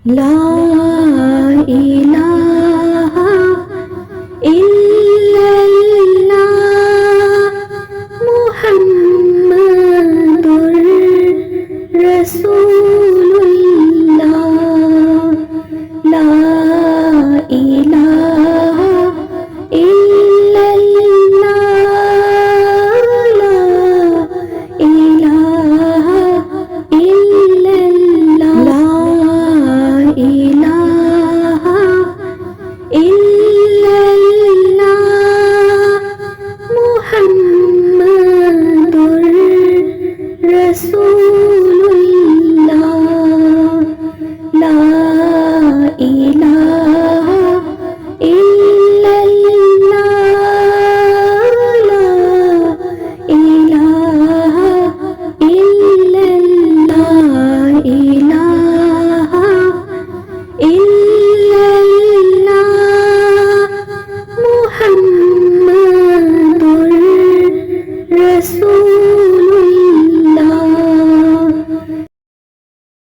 ला इलाहा इल्लल्लाह मुहम्मदुर रसूलुल्लाह। ला इलाहा इल्लल्लाह। ला इलाहा इल्लल्लाह। ला इलाहा इल्लल्लाह मुहम्मदुर रसूलुल्लाह। ला इलाहा